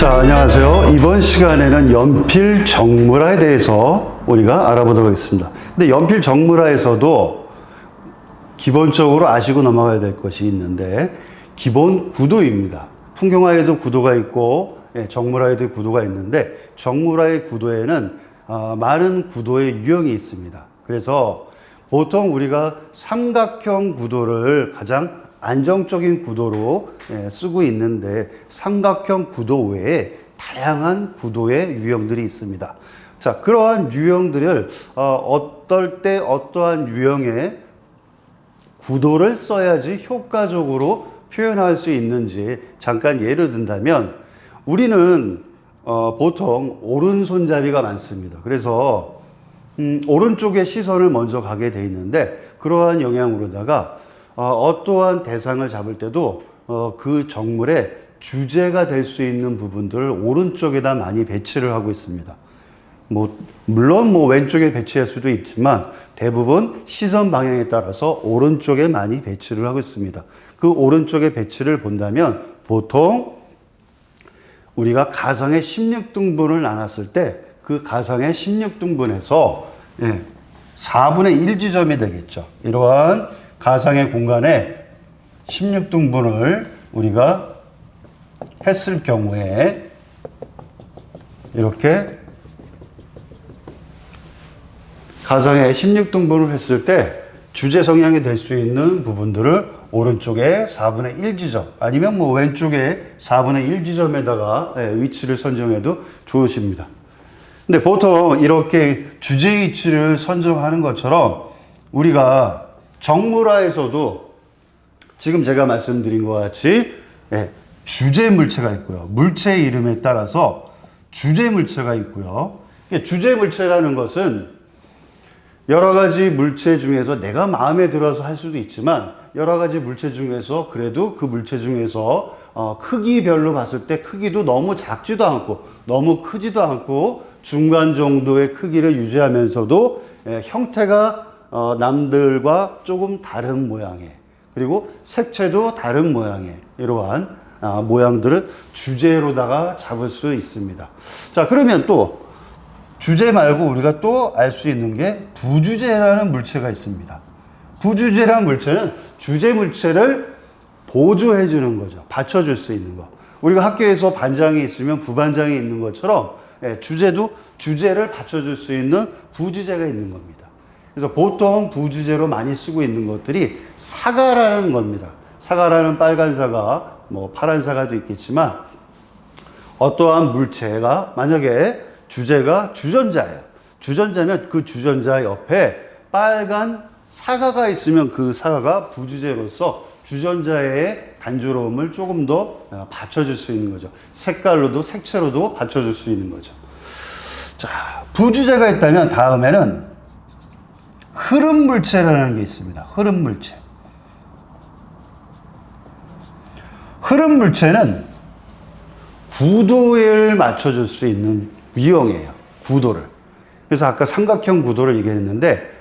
자, 안녕하세요. 이번 시간에는 연필 정물화에 대해서 우리가 알아보도록 하겠습니다. 근데 연필 정물화에서도 기본적으로 아시고 넘어가야 될 것이 있는데, 기본 구도입니다. 풍경화에도 구도가 있고 정물화에도 구도가 있는데, 정물화의 구도에는 많은 구도의 유형이 있습니다. 그래서 보통 우리가 삼각형 구도를 가장 안정적인 구도로 쓰고 있는데, 삼각형 구도 외에 다양한 구도의 유형들이 있습니다. 자, 그러한 유형들을 어떨 때 어떠한 유형의 구도를 써야지 효과적으로 표현할 수 있는지 잠깐 예를 든다면, 우리는 보통 오른손잡이가 많습니다. 그래서 오른쪽에 시선을 먼저 가게 돼 있는데, 그러한 영향으로다가 어떠한 대상을 잡을 때도 그 정물의 주제가 될 수 있는 부분들을 오른쪽에다 많이 배치를 하고 있습니다. 물론 왼쪽에 배치할 수도 있지만 대부분 시선 방향에 따라서 오른쪽에 많이 배치를 하고 있습니다. 그 오른쪽에 배치를 본다면, 보통 우리가 가상의 16등분을 나눴을 때 그 가상의 16등분에서 4분의 1 지점이 되겠죠. 이러한 가상의 공간에 16등분을 우리가 했을 경우에 이렇게 가상의 16등분을 했을 때 주제 성향이 될 수 있는 부분들을 오른쪽에 4분의 1 지점, 아니면 왼쪽에 4분의 1 지점에다가 위치를 선정해도 좋으십니다. 근데 보통 이렇게 주제 위치를 선정하는 것처럼 우리가 정물화에서도 지금 제가 말씀드린 것 같이 주제 물체가 있고요. 물체 이름에 따라서 주제 물체가 있고요. 주제 물체라는 것은 여러 가지 물체 중에서 내가 마음에 들어서 할 수도 있지만, 여러 가지 물체 중에서 그래도 그 물체 중에서 크기별로 봤을 때 크기도 너무 작지도 않고 너무 크지도 않고 중간 정도의 크기를 유지하면서도 형태가 남들과 조금 다른 모양의, 그리고 색채도 다른 모양의 이러한 모양들을 주제로다가 잡을 수 있습니다. 자, 그러면 또 주제 말고 우리가 또 알 수 있는 게 부주제라는 물체가 있습니다. 부주제라는 물체는 주제 물체를 보조해 주는 거죠. 받쳐줄 수 있는 거. 우리가 학교에서 반장이 있으면 부반장이 있는 것처럼 주제도 주제를 받쳐줄 수 있는 부주제가 있는 겁니다. 그래서 보통 부주제로 많이 쓰고 있는 것들이 사과라는 겁니다. 사과라는 빨간 사과, 파란 사과도 있겠지만, 어떠한 물체가 만약에 주제가 주전자예요. 주전자면 그 주전자 옆에 빨간 사과가 있으면 그 사과가 부주제로서 주전자의 단조로움을 조금 더 받쳐줄 수 있는 거죠. 색깔로도 색채로도 받쳐줄 수 있는 거죠. 자, 부주제가 있다면 다음에는 흐름 물체라는 게 있습니다. 흐름 물체. 흐름 물체는 구도를 맞춰줄 수 있는 유형이에요. 구도를. 그래서 아까 삼각형 구도를 얘기했는데,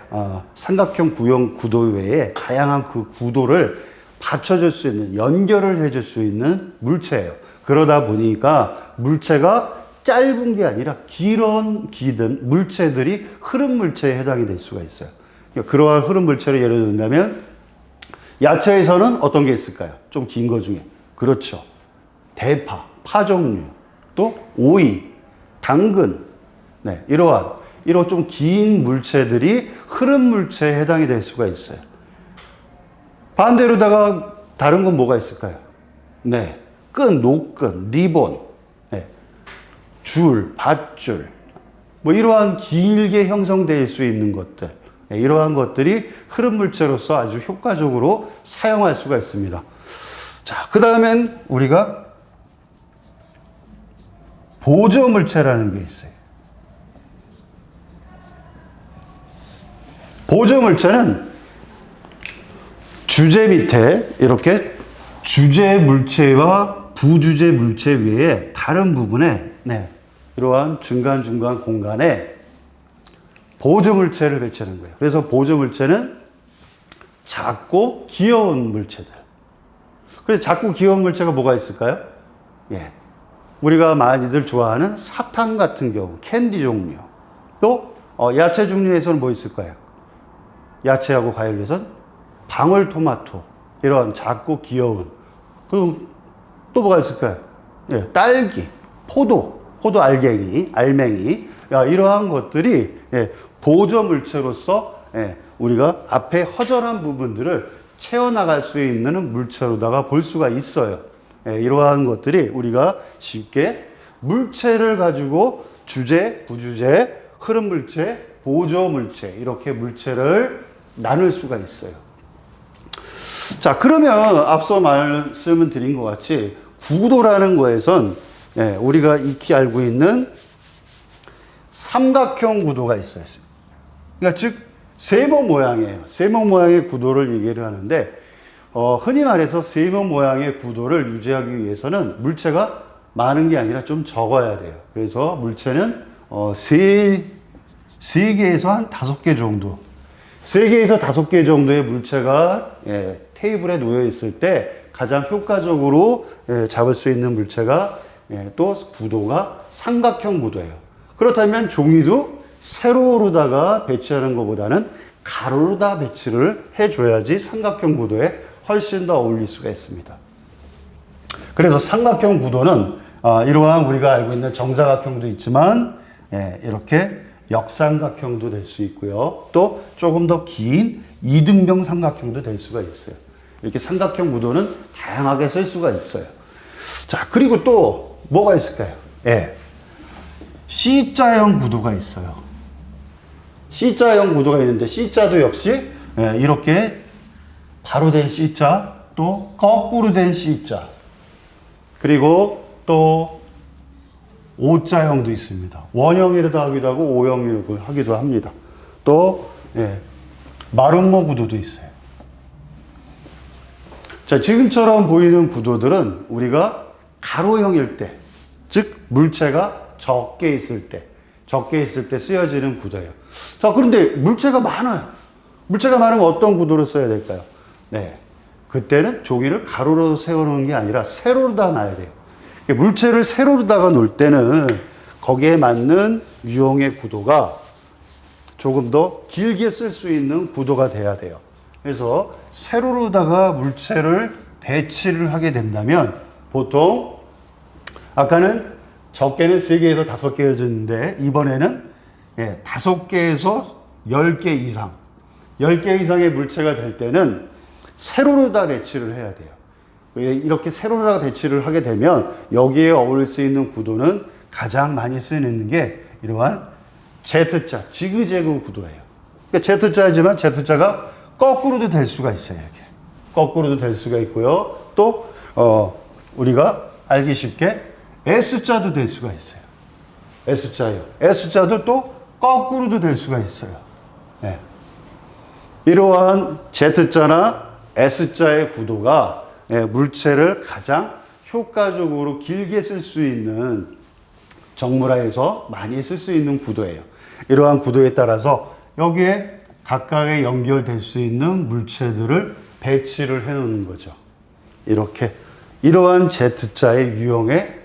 삼각형 구도 외에 다양한 그 구도를 받쳐줄 수 있는, 연결을 해줄 수 있는 물체예요. 그러다 보니까 물체가 짧은 게 아니라 긴 물체들이 흐름 물체에 해당이 될 수가 있어요. 그러한 흐름 물체를 예를 든다면, 야채에서는 어떤 게 있을까요? 좀 긴 거 중에. 그렇죠. 대파, 파 종류, 또 오이, 당근, 이러한 좀 긴 물체들이 흐름 물체에 해당이 될 수가 있어요. 반대로다가 다른 건 뭐가 있을까요? 끈, 노끈, 리본, 줄, 밧줄, 이러한 길게 형성될 수 있는 것들, 이러한 것들이 흐름 물체로서 아주 효과적으로 사용할 수가 있습니다. 자, 그 다음엔 우리가 보조 물체라는 게 있어요. 보조 물체는 주제 밑에 이렇게 주제 물체와 부주제 물체 외에 다른 부분에 이러한 중간중간 공간에 보조 물체를 배치하는 거예요. 그래서 보조 물체는 작고 귀여운 물체들. 그래서 작고 귀여운 물체가 뭐가 있을까요? 우리가 많이들 좋아하는 사탕 같은 경우, 캔디 종류. 또 야채 종류에서는 뭐 있을까요? 야채하고 과일에서는 방울토마토, 이런 작고 귀여운. 그럼 또 뭐가 있을까요? 예, 딸기, 포도 알맹이. 이러한 것들이 보조 물체로서 우리가 앞에 허전한 부분들을 채워나갈 수 있는 물체로다가 볼 수가 있어요. 이러한 것들이 우리가 쉽게 물체를 가지고 주제, 부주제, 흐름 물체, 보조 물체, 이렇게 물체를 나눌 수가 있어요. 자, 그러면 앞서 말씀을 드린 것 같이 구도라는 거에선 우리가 익히 알고 있는 삼각형 구도가 있어요. 그러니까 즉 세모 모양이에요. 세모 모양의 구도를 얘기를 하는데 흔히 말해서 세모 모양의 구도를 유지하기 위해서는 물체가 많은 게 아니라 좀 적어야 돼요. 그래서 물체는 세 개에서 한 5개 정도, 3개에서 5개 정도의 물체가 테이블에 놓여 있을 때 가장 효과적으로 잡을 수 있는 물체가 또 구도가 삼각형 구도예요. 그렇다면 종이도 세로로다가 배치하는 것보다는 가로로다 배치를 해줘야지 삼각형 구도에 훨씬 더 어울릴 수가 있습니다. 그래서 삼각형 구도는 이러한 우리가 알고 있는 정사각형도 있지만 이렇게 역삼각형도 될 수 있고요. 또 조금 더 긴 이등병 삼각형도 될 수가 있어요. 이렇게 삼각형 구도는 다양하게 쓸 수가 있어요. 자, 그리고 또 뭐가 있을까요? C자형 구도가 있어요. C자형 구도가 있는데 C자도 역시 이렇게 바로 된 C자, 또 거꾸로 된 C자, 그리고 또 O자형도 있습니다. 원형이라도 하기도 하고 O형이라도 하기도 합니다. 또 마름모 구도도 있어요. 자, 지금처럼 보이는 구도들은 우리가 가로형일 때, 즉 물체가 적게 있을 때 쓰여지는 구도예요. 자, 그런데 물체가 많아요. 물체가 많으면 어떤 구도를 써야 될까요? 그때는 종이를 가로로 세워놓는 게 아니라 세로로다 놔야 돼요. 물체를 세로로다가 놓을 때는 거기에 맞는 유형의 구도가 조금 더 길게 쓸 수 있는 구도가 돼야 돼요. 그래서 세로로다가 물체를 배치를 하게 된다면 보통 아까는 적게는 3개에서 5개였는데 이번에는 5개에서 10개 이상, 10개 이상의 물체가 될 때는 세로로다 배치를 해야 돼요. 이렇게 세로로다 배치를 하게 되면 여기에 어울릴 수 있는 구도는 가장 많이 쓰이는 게 이러한 Z자, 지그재그 구도예요. 그러니까 Z자이지만 Z자가 거꾸로도 될 수가 있어요. 이렇게 거꾸로도 될 수가 있고요. 또 우리가 알기 쉽게 S자도 될 수가 있어요. S자요. S자도 또 거꾸로도 될 수가 있어요. 이러한 Z자나 S자의 구도가 물체를 가장 효과적으로 길게 쓸 수 있는 정물화에서 많이 쓸 수 있는 구도예요. 이러한 구도에 따라서 여기에 각각의 연결될 수 있는 물체들을 배치를 해 놓는 거죠. 이렇게 이러한 Z자의 유형에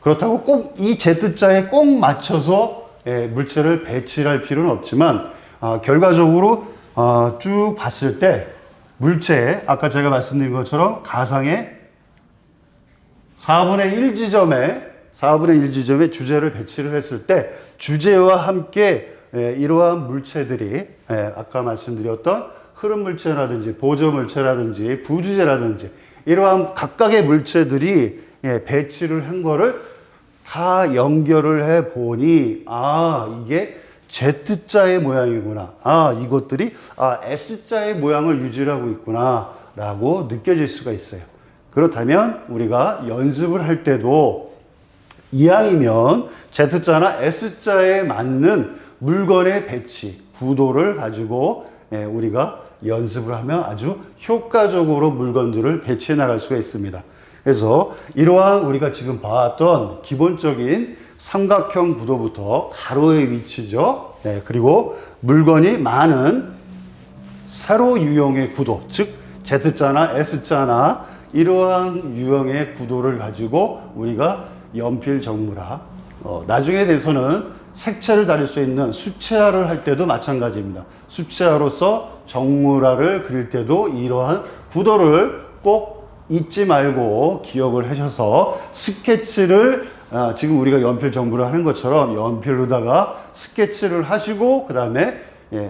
그렇다고 꼭 이 Z자에 꼭 맞춰서 물체를 배치할 필요는 없지만 결과적으로 쭉 봤을 때 물체에 아까 제가 말씀드린 것처럼 가상의 4분의 1 지점에 주제를 배치를 했을 때 주제와 함께 이러한 물체들이 아까 말씀드렸던 흐름 물체라든지 보조 물체라든지 부주제라든지 이러한 각각의 물체들이 배치를 한 거를 다 연결을 해 보니 이게 Z자의 모양이구나. 이것들이 S자의 모양을 유지하고 있구나 라고 느껴질 수가 있어요. 그렇다면 우리가 연습을 할 때도 이왕이면 Z자나 S자에 맞는 물건의 배치, 구도를 가지고 우리가 연습을 하면 아주 효과적으로 물건들을 배치해 나갈 수가 있습니다. 그래서 이러한 우리가 지금 봤던 기본적인 삼각형 구도부터 가로의 위치죠. 그리고 물건이 많은 세로 유형의 구도, 즉 Z자나 S자나 이러한 유형의 구도를 가지고 우리가 연필 정무라. 나중에 돼서는 색채를 다룰 수 있는 수채화를 할 때도 마찬가지입니다. 수채화로서 정무라를 그릴 때도 이러한 구도를 꼭 잊지 말고 기억을 하셔서 스케치를 지금 우리가 연필 정무를 하는 것처럼 연필로다가 스케치를 하시고 그 다음에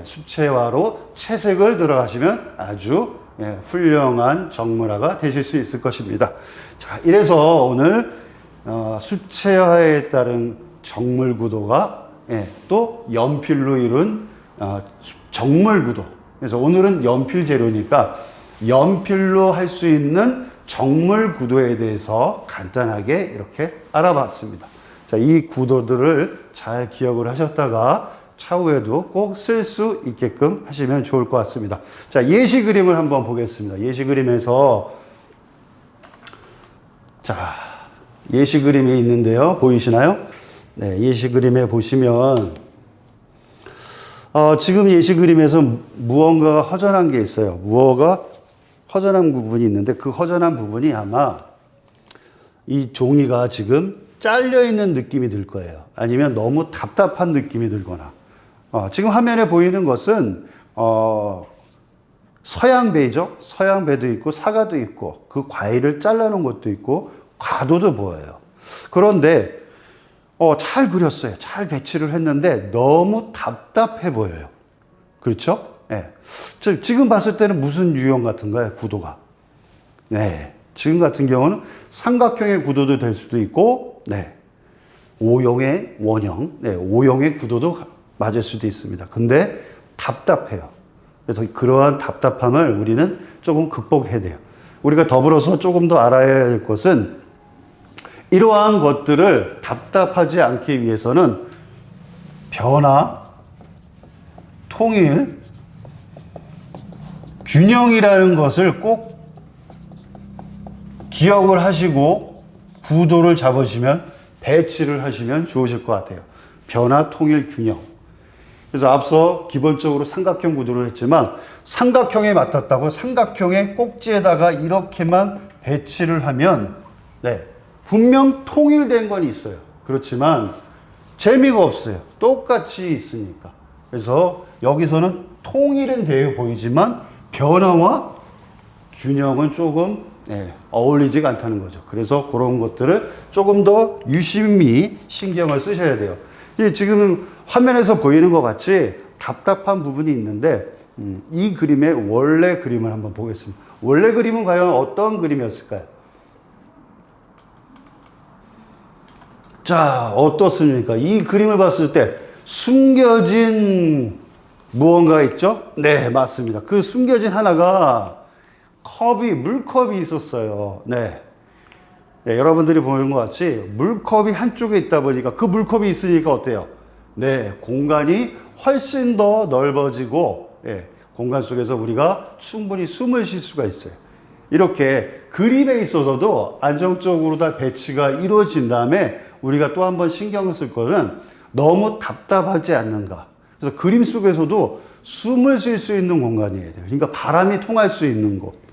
수채화로 채색을 들어가시면 아주 훌륭한 정무라가 되실 수 있을 것입니다. 자, 이래서 오늘 수채화에 따른 정물 구도가 또 연필로 이룬 정물 구도. 그래서 오늘은 연필 재료니까 연필로 할 수 있는 정물 구도에 대해서 간단하게 이렇게 알아봤습니다. 자, 이 구도들을 잘 기억을 하셨다가 차후에도 꼭 쓸 수 있게끔 하시면 좋을 것 같습니다. 자, 예시 그림을 한번 보겠습니다. 예시 그림에서 자, 예시 그림이 있는데요. 보이시나요? 네, 예시 그림에 보시면 지금 예시 그림에서 무언가가 허전한 게 있어요. 무언가 허전한 부분이 있는데 그 허전한 부분이 아마 이 종이가 지금 잘려 있는 느낌이 들 거예요. 아니면 너무 답답한 느낌이 들거나. 지금 화면에 보이는 것은 서양배죠. 서양배도 있고 사과도 있고 그 과일을 잘라놓은 것도 있고 과도도 보여요. 그런데 잘 그렸어요. 잘 배치를 했는데 너무 답답해 보여요. 그렇죠? 네. 지금 봤을 때는 무슨 유형 같은가요? 구도가. 네. 지금 같은 경우는 삼각형의 구도도 될 수도 있고, 네. O형의 원형, 네. O형의 구도도 맞을 수도 있습니다. 근데 답답해요. 그래서 그러한 답답함을 우리는 조금 극복해야 돼요. 우리가 더불어서 조금 더 알아야 할 것은 이러한 것들을 답답하지 않기 위해서는 변화, 통일, 균형이라는 것을 꼭 기억을 하시고 구도를 잡으시면 배치를 하시면 좋으실 것 같아요. 변화, 통일, 균형. 그래서 앞서 기본적으로 삼각형 구도를 했지만 삼각형에 맞췄다고 삼각형의 꼭지에다가 이렇게만 배치를 하면 네, 분명 통일된 건 있어요. 그렇지만 재미가 없어요. 똑같이 있으니까. 그래서 여기서는 통일은 되어 보이지만 변화와 균형은 조금 어울리지가 않다는 거죠. 그래서 그런 것들을 조금 더 유심히 신경을 쓰셔야 돼요. 지금 화면에서 보이는 것 같이 답답한 부분이 있는데 이 그림의 원래 그림을 한번 보겠습니다. 원래 그림은 과연 어떤 그림이었을까요? 자, 어떻습니까? 이 그림을 봤을 때 숨겨진 무언가 있죠? 네, 맞습니다. 그 숨겨진 하나가 물컵이 있었어요. 네. 네, 여러분들이 보는 것 같이 물컵이 한쪽에 있다 보니까 그 물컵이 있으니까 어때요? 네, 공간이 훨씬 더 넓어지고 공간 속에서 우리가 충분히 숨을 쉴 수가 있어요. 이렇게 그림에 있어서도 안정적으로 다 배치가 이루어진 다음에 우리가 또 한 번 신경을 쓸 거는 너무 답답하지 않는가. 그래서 그림 속에서도 숨을 쉴 수 있는 공간이어야 돼요. 그러니까 바람이 통할 수 있는 곳.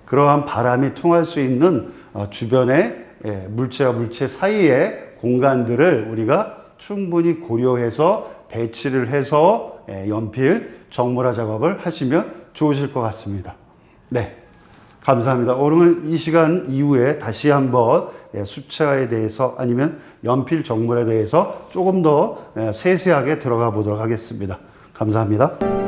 그러한 바람이 통할 수 있는 주변의 물체와 물체 사이의 공간들을 우리가 충분히 고려해서 배치를 해서 연필 정물화 작업을 하시면 좋으실 것 같습니다. 네. 감사합니다. 오늘 이 시간 이후에 다시 한번 수채화에 대해서 아니면 연필 정물에 대해서 조금 더 세세하게 들어가 보도록 하겠습니다. 감사합니다.